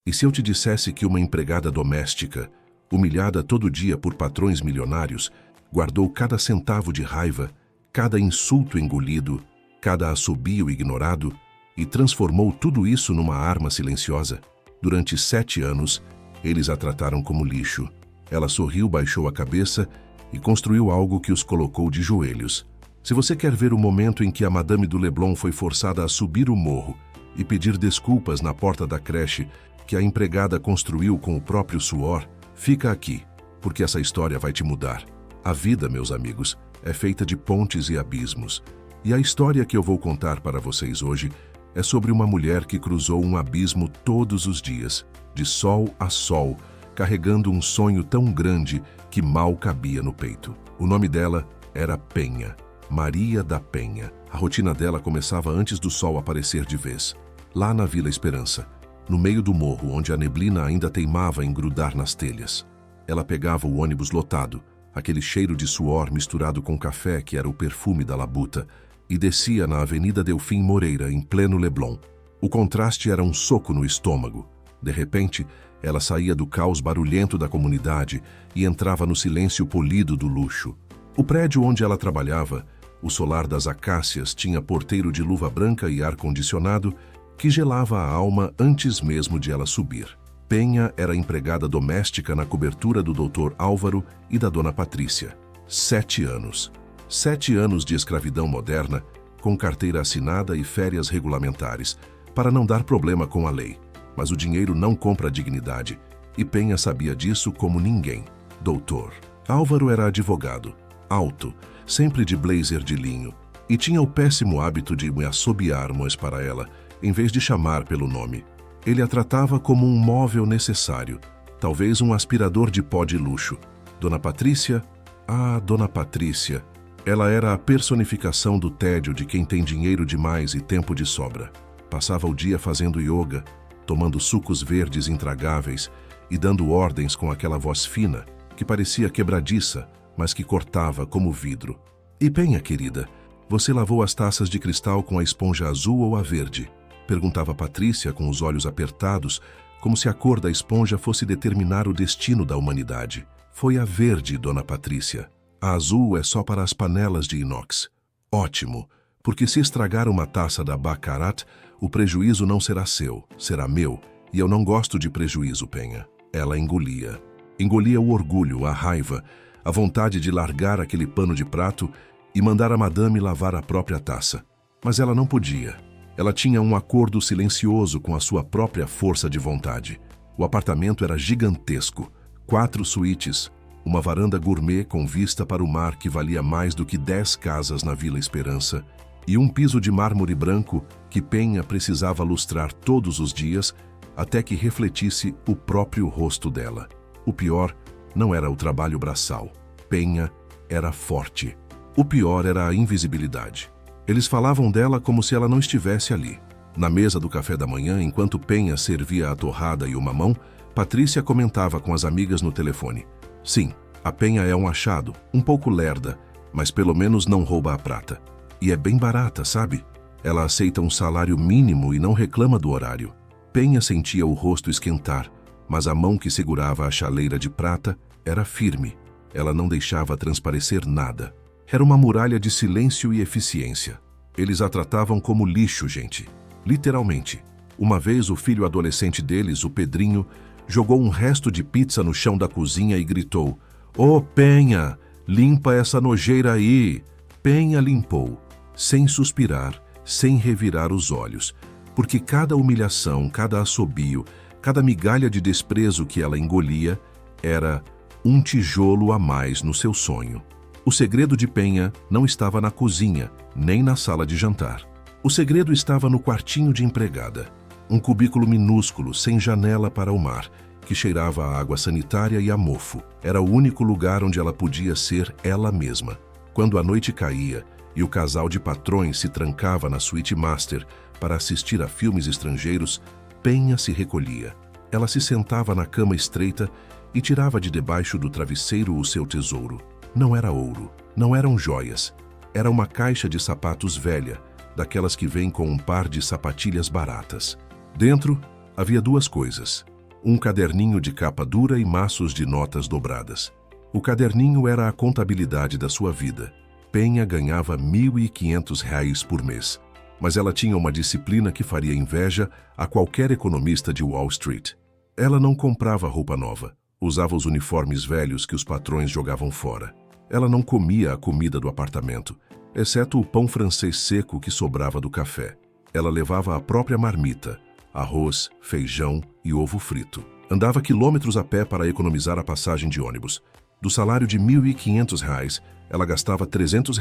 E se eu te dissesse que uma empregada doméstica, humilhada todo dia por patrões milionários, guardou cada centavo de raiva, cada insulto engolido, cada assobio ignorado e transformou tudo isso numa arma silenciosa? Durante 7 anos, eles a trataram como lixo. Ela sorriu, baixou a cabeça e construiu algo que os colocou de joelhos. Se você quer ver o momento em que a Madame do Leblon foi forçada a subir o morro e pedir desculpas na porta da creche que a empregada construiu com o próprio suor, fica aqui, porque essa história vai te mudar. A vida, meus amigos, é feita de pontes e abismos. E a história que eu vou contar para vocês hoje é sobre uma mulher que cruzou um abismo todos os dias, de sol a sol, carregando um sonho tão grande que mal cabia no peito. O nome dela era Penha, Maria da Penha. A rotina dela começava antes do sol aparecer de vez, lá na Vila Esperança, no meio do morro onde a neblina ainda teimava em grudar nas telhas. Ela pegava o ônibus lotado, aquele cheiro de suor misturado com café que era o perfume da labuta, e descia na Avenida Delfim Moreira, em pleno Leblon. O contraste era um soco no estômago. De repente, ela saía do caos barulhento da comunidade e entrava no silêncio polido do luxo. O prédio onde ela trabalhava, o solar das acácias, tinha porteiro de luva branca e ar-condicionado que gelava a alma antes mesmo de ela subir. Penha era empregada doméstica na cobertura do Dr. Álvaro e da Dona Patrícia. 7 anos. 7 anos de escravidão moderna, com carteira assinada e férias regulamentares, para não dar problema com a lei. Mas o dinheiro não compra a dignidade, e Penha sabia disso como ninguém. Doutor Álvaro era advogado, alto, sempre de blazer de linho, e tinha o péssimo hábito de me assobiar para ela, em vez de chamar pelo nome. Ele a tratava como um móvel necessário, talvez um aspirador de pó de luxo. Dona Patrícia? Ah, Dona Patrícia. Ela era a personificação do tédio de quem tem dinheiro demais e tempo de sobra. Passava o dia fazendo yoga, tomando sucos verdes intragáveis e dando ordens com aquela voz fina que parecia quebradiça, mas que cortava como vidro. E Penha, querida, você lavou as taças de cristal com a esponja azul ou a verde? Perguntava Patrícia com os olhos apertados, como se a cor da esponja fosse determinar o destino da humanidade. Foi a verde, Dona Patrícia. A azul é só para as panelas de inox. Ótimo, porque se estragar uma taça da Baccarat, o prejuízo não será seu, será meu, e eu não gosto de prejuízo, Penha. Ela engolia. Engolia o orgulho, a raiva, a vontade de largar aquele pano de prato e mandar a madame lavar a própria taça. Mas ela não podia. Ela tinha um acordo silencioso com a sua própria força de vontade. O apartamento era gigantesco, 4 suítes, uma varanda gourmet com vista para o mar que valia mais do que 10 casas na Vila Esperança, e um piso de mármore branco que Penha precisava lustrar todos os dias até que refletisse o próprio rosto dela. O pior não era o trabalho braçal. Penha era forte. O pior era a invisibilidade. Eles falavam dela como se ela não estivesse ali. Na mesa do café da manhã, enquanto Penha servia a torrada e o mamão, Patrícia comentava com as amigas no telefone. Sim, a Penha é um achado, um pouco lerda, mas pelo menos não rouba a prata. E é bem barata, sabe? Ela aceita um salário mínimo e não reclama do horário. Penha sentia o rosto esquentar, mas a mão que segurava a chaleira de prata era firme. Ela não deixava transparecer nada. Era uma muralha de silêncio e eficiência. Eles a tratavam como lixo, gente. Literalmente. Uma vez o filho adolescente deles, o Pedrinho, jogou um resto de pizza no chão da cozinha e gritou: "Ô, Penha, limpa essa nojeira aí!" Penha limpou, sem suspirar, sem revirar os olhos, porque cada humilhação, cada assobio, cada migalha de desprezo que ela engolia era um tijolo a mais no seu sonho. O segredo de Penha não estava na cozinha, nem na sala de jantar. O segredo estava no quartinho de empregada. Um cubículo minúsculo, sem janela para o mar, que cheirava a água sanitária e a mofo. Era o único lugar onde ela podia ser ela mesma. Quando a noite caía e o casal de patrões se trancava na suíte master para assistir a filmes estrangeiros, Penha se recolhia. Ela se sentava na cama estreita e tirava de debaixo do travesseiro o seu tesouro. Não era ouro, não eram joias. Era uma caixa de sapatos velha, daquelas que vêm com um par de sapatilhas baratas. Dentro, havia 2 coisas: um caderninho de capa dura e maços de notas dobradas. O caderninho era a contabilidade da sua vida. Penha ganhava R$ 1.500 por mês, mas ela tinha uma disciplina que faria inveja a qualquer economista de Wall Street. Ela não comprava roupa nova, usava os uniformes velhos que os patrões jogavam fora. Ela não comia a comida do apartamento, exceto o pão francês seco que sobrava do café. Ela levava a própria marmita, arroz, feijão e ovo frito. Andava quilômetros a pé para economizar a passagem de ônibus. Do salário de R$ 1.500, ela gastava R$ 300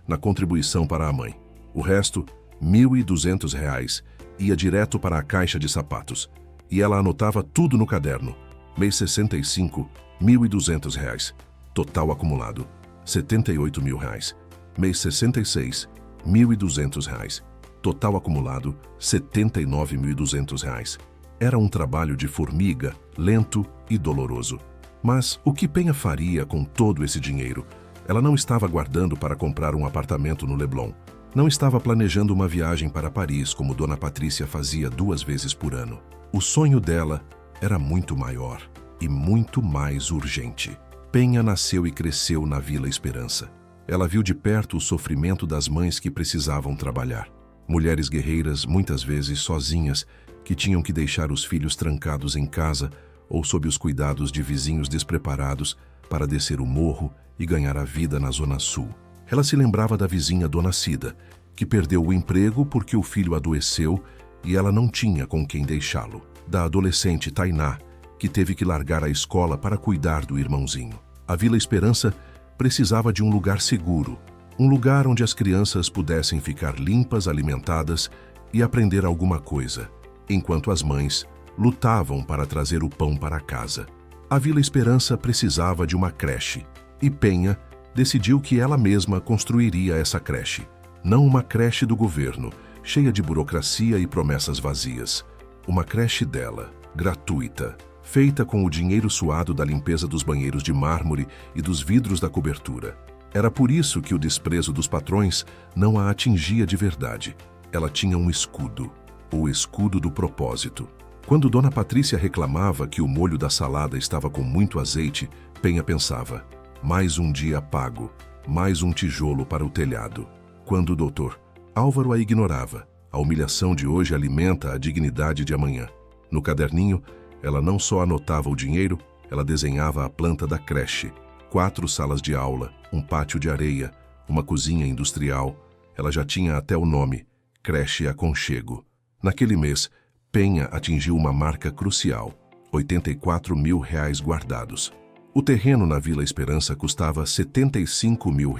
na contribuição para a mãe. O resto, R$ 1.200, ia direto para a caixa de sapatos. E ela anotava tudo no caderno. Mês 65, R$ 1.200. Total acumulado, R$ 78 mil. Mês 66, R$ 1.200. Total acumulado, R$ 79.200. Era um trabalho de formiga, lento e doloroso. Mas o que Penha faria com todo esse dinheiro? Ela não estava guardando para comprar um apartamento no Leblon. Não estava planejando uma viagem para Paris como Dona Patrícia fazia 2 vezes por ano. O sonho dela era muito maior e muito mais urgente. Penha nasceu e cresceu na Vila Esperança. Ela viu de perto o sofrimento das mães que precisavam trabalhar. Mulheres guerreiras, muitas vezes sozinhas, que tinham que deixar os filhos trancados em casa ou sob os cuidados de vizinhos despreparados para descer o morro e ganhar a vida na Zona Sul. Ela se lembrava da vizinha Dona Cida, que perdeu o emprego porque o filho adoeceu e ela não tinha com quem deixá-lo. Da adolescente Tainá, que teve que largar a escola para cuidar do irmãozinho. A Vila Esperança precisava de um lugar seguro, um lugar onde as crianças pudessem ficar limpas, alimentadas e aprender alguma coisa, enquanto as mães lutavam para trazer o pão para casa. A Vila Esperança precisava de uma creche, e Penha decidiu que ela mesma construiria essa creche. Não uma creche do governo, cheia de burocracia e promessas vazias. Uma creche dela, gratuita, feita com o dinheiro suado da limpeza dos banheiros de mármore e dos vidros da cobertura. Era por isso que o desprezo dos patrões não a atingia de verdade. Ela tinha um escudo, o escudo do propósito. Quando Dona Patrícia reclamava que o molho da salada estava com muito azeite, Penha pensava, mais um dia pago, mais um tijolo para o telhado. Quando o doutor Álvaro a ignorava, a humilhação de hoje alimenta a dignidade de amanhã. No caderninho, ela não só anotava o dinheiro, ela desenhava a planta da creche. 4 salas de aula, um pátio de areia, uma cozinha industrial. Ela já tinha até o nome, Creche Aconchego. Naquele mês, Penha atingiu uma marca crucial, R$ 84 mil guardados. O terreno na Vila Esperança custava R$ 75 mil.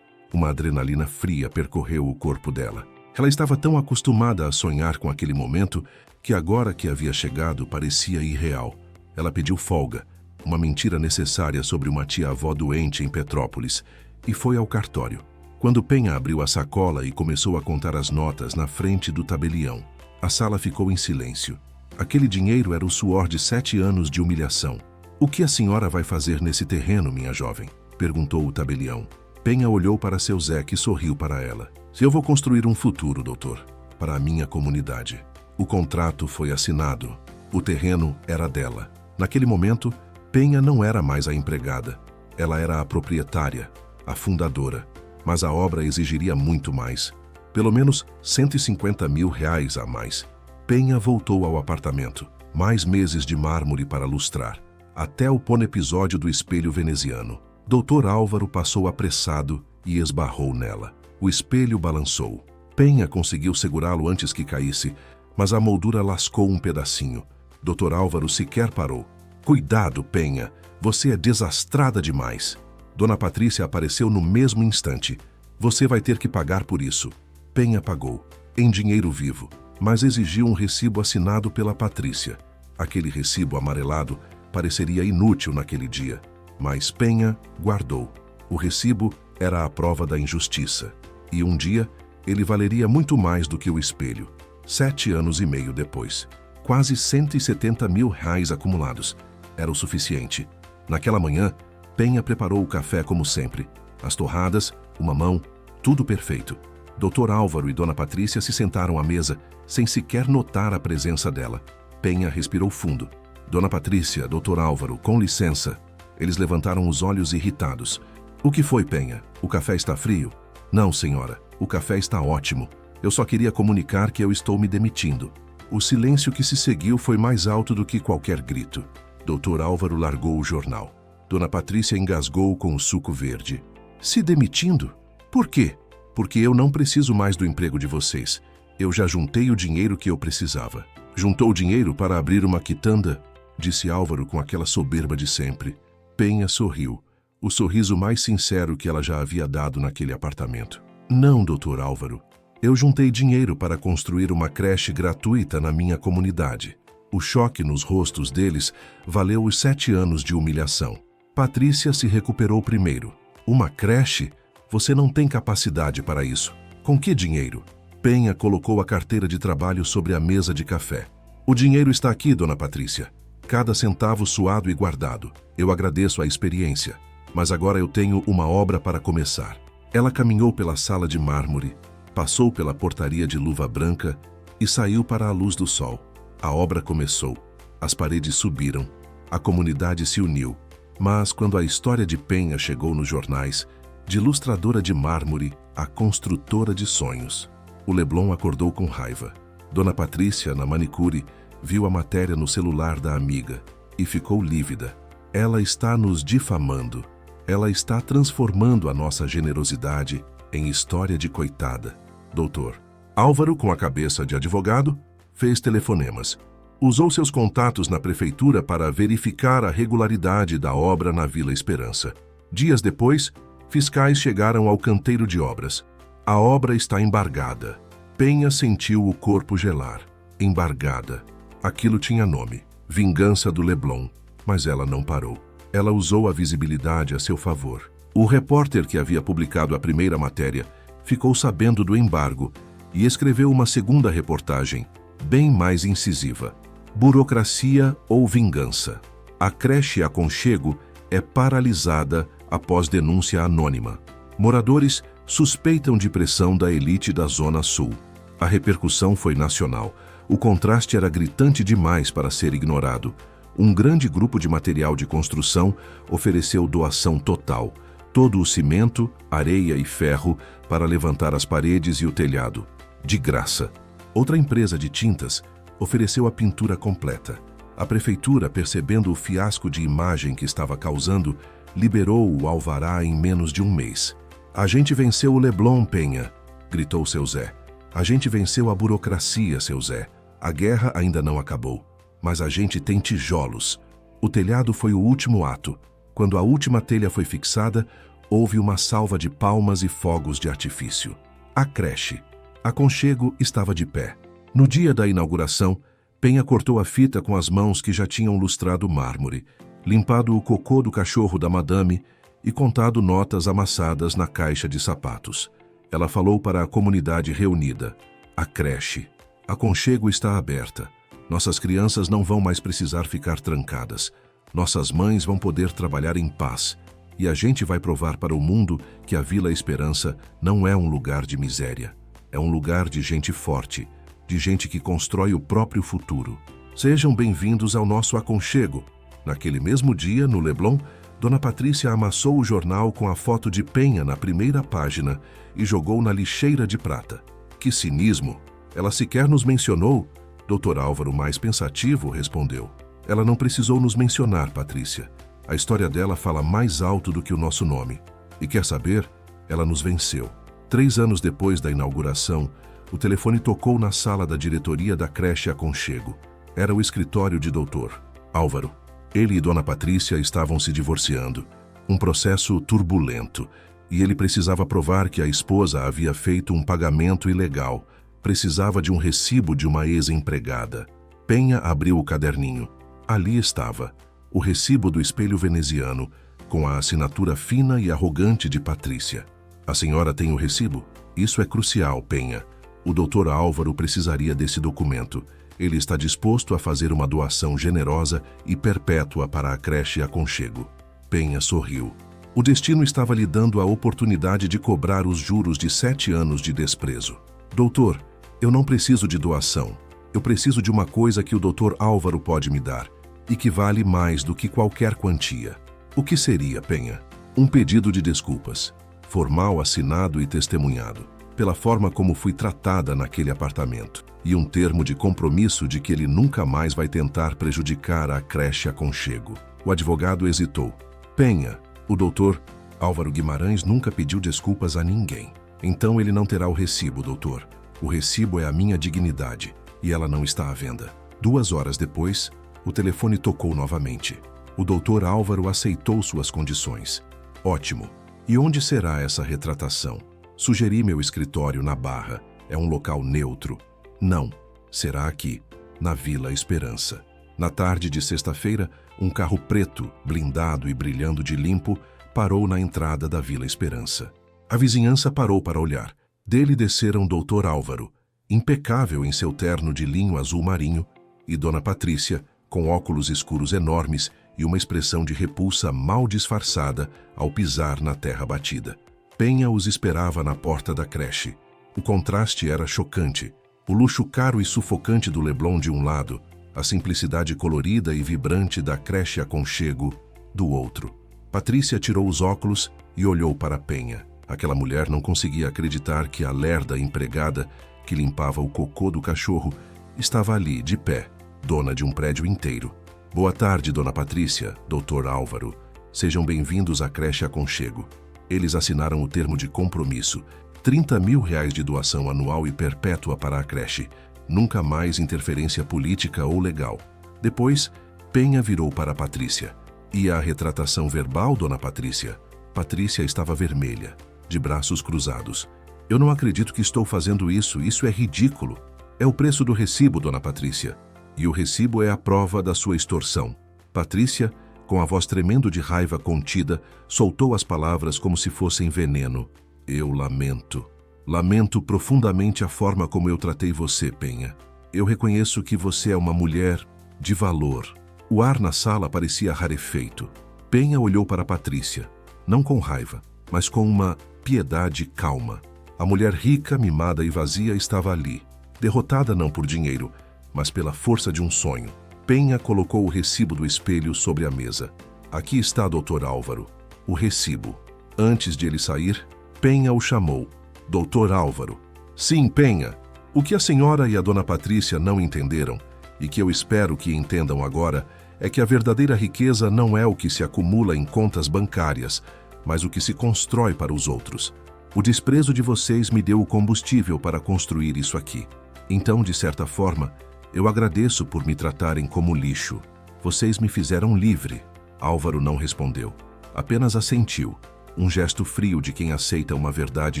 Uma adrenalina fria percorreu o corpo dela. Ela estava tão acostumada a sonhar com aquele momento que agora que havia chegado parecia irreal. Ela pediu folga, uma mentira necessária sobre uma tia-avó doente em Petrópolis, e foi ao cartório. Quando Penha abriu a sacola e começou a contar as notas na frente do tabelião, a sala ficou em silêncio. Aquele dinheiro era o suor de 7 anos de humilhação. "O que a senhora vai fazer nesse terreno, minha jovem?" perguntou o tabelião. Penha olhou para seu Zé, que sorriu para ela. "Eu vou construir um futuro, doutor, para a minha comunidade." O contrato foi assinado. O terreno era dela. Naquele momento, Penha não era mais a empregada. Ela era a proprietária, a fundadora. Mas a obra exigiria muito mais. Pelo menos R$ 150 mil a mais. Penha voltou ao apartamento. Mais meses de mármore para lustrar. Até o ponepisódio do espelho veneziano. Dr. Álvaro passou apressado e esbarrou nela. O espelho balançou. Penha conseguiu segurá-lo antes que caísse, mas a moldura lascou um pedacinho. Dr. Álvaro sequer parou. "Cuidado, Penha, você é desastrada demais." Dona Patrícia apareceu no mesmo instante. "Você vai ter que pagar por isso." Penha pagou, em dinheiro vivo, mas exigiu um recibo assinado pela Patrícia. Aquele recibo amarelado pareceria inútil naquele dia, mas Penha guardou. O recibo era a prova da injustiça, e um dia ele valeria muito mais do que o espelho. 7 anos e meio depois, quase R$ 170 mil acumulados. Era o suficiente. Naquela manhã, Penha preparou o café como sempre. As torradas, o mamão, tudo perfeito. Dr. Álvaro e Dona Patrícia se sentaram à mesa, sem sequer notar a presença dela. Penha respirou fundo. Dona Patrícia, Dr. Álvaro, com licença. Eles levantaram os olhos irritados. O que foi, Penha? O café está frio? Não, senhora. O café está ótimo. Eu só queria comunicar que eu estou me demitindo. O silêncio que se seguiu foi mais alto do que qualquer grito. Dr. Álvaro largou o jornal. Dona Patrícia engasgou com o suco verde. Se demitindo? Por quê? Porque eu não preciso mais do emprego de vocês. Eu já juntei o dinheiro que eu precisava. Juntou o dinheiro para abrir uma quitanda? Disse Álvaro com aquela soberba de sempre. Penha sorriu. O sorriso mais sincero que ela já havia dado naquele apartamento. Não, Dr. Álvaro. Eu juntei dinheiro para construir uma creche gratuita na minha comunidade. O choque nos rostos deles valeu os 7 anos de humilhação. Patrícia se recuperou primeiro. Uma creche? Você não tem capacidade para isso. Com que dinheiro? Penha colocou a carteira de trabalho sobre a mesa de café. O dinheiro está aqui, Dona Patrícia. Cada centavo suado e guardado. Eu agradeço a experiência. Mas agora eu tenho uma obra para começar. Ela caminhou pela sala de mármore, passou pela portaria de luva branca e saiu para a luz do sol. A obra começou. As paredes subiram. A comunidade se uniu. Mas quando a história de Penha chegou nos jornais, de ilustradora de mármore a construtora de sonhos, o Leblon acordou com raiva. Dona Patrícia, na manicure, viu a matéria no celular da amiga e ficou lívida. Ela está nos difamando. Ela está transformando a nossa generosidade em história de coitada. Doutor Álvaro, com a cabeça de advogado, fez telefonemas. Usou seus contatos na prefeitura para verificar a regularidade da obra na Vila Esperança. Dias depois, fiscais chegaram ao canteiro de obras. A obra está embargada. Penha sentiu o corpo gelar. Embargada. Aquilo tinha nome. Vingança do Leblon. Mas ela não parou. Ela usou a visibilidade a seu favor. O repórter que havia publicado a primeira matéria ficou sabendo do embargo e escreveu uma segunda reportagem, bem mais incisiva. Burocracia ou vingança? A creche Aconchego é paralisada após denúncia anônima. Moradores suspeitam de pressão da elite da Zona Sul. A repercussão foi nacional. O contraste era gritante demais para ser ignorado. Um grande grupo de material de construção ofereceu doação total. Todo o cimento, areia e ferro para levantar as paredes e o telhado. De graça. Outra empresa de tintas ofereceu a pintura completa. A prefeitura, percebendo o fiasco de imagem que estava causando, liberou o alvará em menos de um mês. A gente venceu o Leblon, Penha, gritou seu Zé. A gente venceu a burocracia, seu Zé. A guerra ainda não acabou. Mas a gente tem tijolos. O telhado foi o último ato. Quando a última telha foi fixada, houve uma salva de palmas e fogos de artifício. A creche Aconchego estava de pé. No dia da inauguração, Penha cortou a fita com as mãos que já tinham lustrado mármore, limpado o cocô do cachorro da madame e contado notas amassadas na caixa de sapatos. Ela falou para a comunidade reunida. A creche Aconchego está aberta. Nossas crianças não vão mais precisar ficar trancadas. Nossas mães vão poder trabalhar em paz. E a gente vai provar para o mundo que a Vila Esperança não é um lugar de miséria. É um lugar de gente forte, de gente que constrói o próprio futuro. Sejam bem-vindos ao nosso aconchego. Naquele mesmo dia, no Leblon, Dona Patrícia amassou o jornal com a foto de Penha na primeira página e jogou na lixeira de prata. Que cinismo! Ela sequer nos mencionou. Dr. Álvaro, mais pensativo, respondeu. Ela não precisou nos mencionar, Patrícia. A história dela fala mais alto do que o nosso nome. E quer saber? Ela nos venceu. 3 anos depois da inauguração, o telefone tocou na sala da diretoria da creche Aconchego. Era o escritório de Dr. Álvaro. Ele e Dona Patrícia estavam se divorciando. Um processo turbulento. E ele precisava provar que a esposa havia feito um pagamento ilegal. Precisava de um recibo de uma ex-empregada. Penha abriu o caderninho. Ali estava, o recibo do espelho veneziano, com a assinatura fina e arrogante de Patrícia. A senhora tem o recibo? Isso é crucial, Penha. O Dr. Álvaro precisaria desse documento. Ele está disposto a fazer uma doação generosa e perpétua para a creche Aconchego. Penha sorriu. O destino estava lhe dando a oportunidade de cobrar os juros de 7 anos de desprezo. Doutor, eu não preciso de doação. Eu preciso de uma coisa que o Dr. Álvaro pode me dar. e que vale mais do que qualquer quantia. O que seria, Penha? Um pedido de desculpas, formal, assinado e testemunhado, pela forma como fui tratada naquele apartamento, e um termo de compromisso de que ele nunca mais vai tentar prejudicar a creche Aconchego. O advogado hesitou. Penha, o doutor Álvaro Guimarães nunca pediu desculpas a ninguém. Então ele não terá o recibo, doutor. O recibo é a minha dignidade, e ela não está à venda. 2 horas depois, o telefone tocou novamente. O doutor Álvaro aceitou suas condições. Ótimo. E onde será essa retratação? Sugeri meu escritório na Barra. É um local neutro. Não. Será aqui, na Vila Esperança. Na tarde de sexta-feira, um carro preto, blindado e brilhando de limpo, parou na entrada da Vila Esperança. A vizinhança parou para olhar. Dele desceram Dr. Álvaro, impecável em seu terno de linho azul marinho, e Dona Patrícia, com óculos escuros enormes e uma expressão de repulsa mal disfarçada ao pisar na terra batida. Penha os esperava na porta da creche. O contraste era chocante. O luxo caro e sufocante do Leblon de um lado, a simplicidade colorida e vibrante da creche Aconchego do outro. Patrícia tirou os óculos e olhou para Penha. Aquela mulher não conseguia acreditar que a lerda empregada que limpava o cocô do cachorro estava ali, de pé, dona de um prédio inteiro. Boa tarde, Dona Patrícia, Dr. Álvaro. Sejam bem-vindos à creche Aconchego. Eles assinaram o termo de compromisso. R$30 mil de doação anual e perpétua para a creche. Nunca mais interferência política ou legal. Depois, Penha virou para Patrícia. E a retratação verbal, Dona Patrícia? Patrícia estava vermelha, de braços cruzados. Eu não acredito que estou fazendo isso. Isso é ridículo. É o preço do recibo, Dona Patrícia. E o recibo é a prova da sua extorsão. Patrícia, com a voz tremendo de raiva contida, soltou as palavras como se fossem veneno. Eu lamento. Lamento profundamente a forma como eu tratei você, Penha. Eu reconheço que você é uma mulher de valor. O ar na sala parecia rarefeito. Penha olhou para Patrícia, não com raiva, mas com uma piedade calma. A mulher rica, mimada e vazia estava ali, derrotada não por dinheiro, mas pela força de um sonho. Penha colocou o recibo do espelho sobre a mesa. Aqui está, Dr. Álvaro, o recibo. Antes de ele sair, Penha o chamou. Dr. Álvaro. Sim, Penha. O que a senhora e a Dona Patrícia não entenderam, e que eu espero que entendam agora, é que a verdadeira riqueza não é o que se acumula em contas bancárias, mas o que se constrói para os outros. O desprezo de vocês me deu o combustível para construir isso aqui. Então, de certa forma, eu agradeço por me tratarem como lixo. Vocês me fizeram livre. Álvaro não respondeu. Apenas assentiu, um gesto frio de quem aceita uma verdade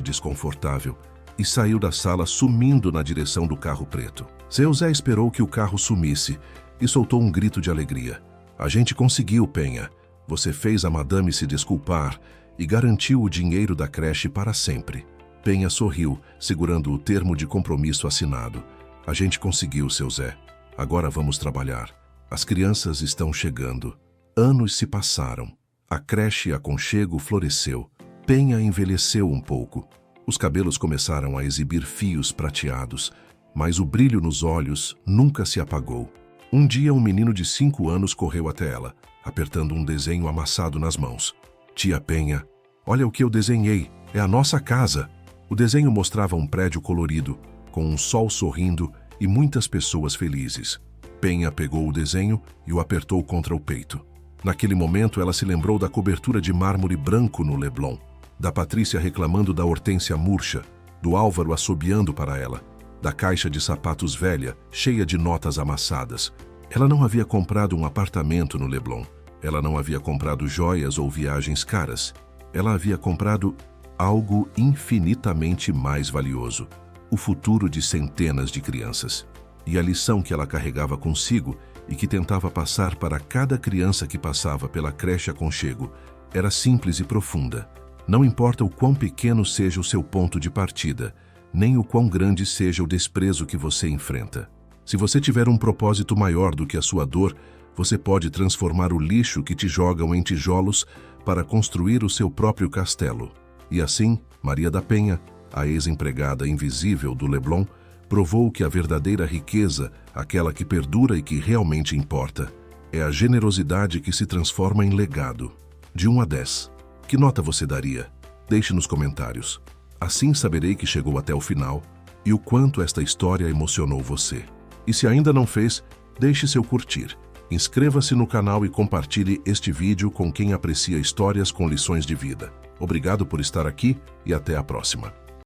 desconfortável, e saiu da sala sumindo na direção do carro preto. Seu Zé esperou que o carro sumisse e soltou um grito de alegria. A gente conseguiu, Penha. Você fez a madame se desculpar e garantiu o dinheiro da creche para sempre. Penha sorriu, segurando o termo de compromisso assinado. A gente conseguiu, seu Zé. Agora vamos trabalhar. As crianças estão chegando. Anos se passaram. A creche Aconchego floresceu. Penha envelheceu um pouco. Os cabelos começaram a exibir fios prateados, mas o brilho nos olhos nunca se apagou. Um dia, um menino de 5 anos correu até ela, apertando um desenho amassado nas mãos. Tia Penha, olha o que eu desenhei. É a nossa casa. O desenho mostrava um prédio colorido, com um sol sorrindo e muitas pessoas felizes. Penha pegou o desenho e o apertou contra o peito. Naquele momento, ela se lembrou da cobertura de mármore branco no Leblon, da Patrícia reclamando da Hortência murcha, do Álvaro assobiando para ela, da caixa de sapatos velha, cheia de notas amassadas. Ela não havia comprado um apartamento no Leblon. Ela não havia comprado joias ou viagens caras. Ela havia comprado algo infinitamente mais valioso: o futuro de centenas de crianças. E a lição que ela carregava consigo e que tentava passar para cada criança que passava pela creche Aconchego era simples e profunda. Não importa o quão pequeno seja o seu ponto de partida, nem o quão grande seja o desprezo que você enfrenta. Se você tiver um propósito maior do que a sua dor, você pode transformar o lixo que te jogam em tijolos para construir o seu próprio castelo. E assim, Maria da Penha, a ex-empregada invisível do Leblon, provou que a verdadeira riqueza, aquela que perdura e que realmente importa, É a generosidade que se transforma em legado. De 1 a 10. Que nota você daria? Deixe nos comentários. Assim saberei que chegou até o final e o quanto esta história emocionou você. E se ainda não fez, deixe seu curtir. Inscreva-se no canal e compartilhe este vídeo com quem aprecia histórias com lições de vida. Obrigado por estar aqui e até a próxima.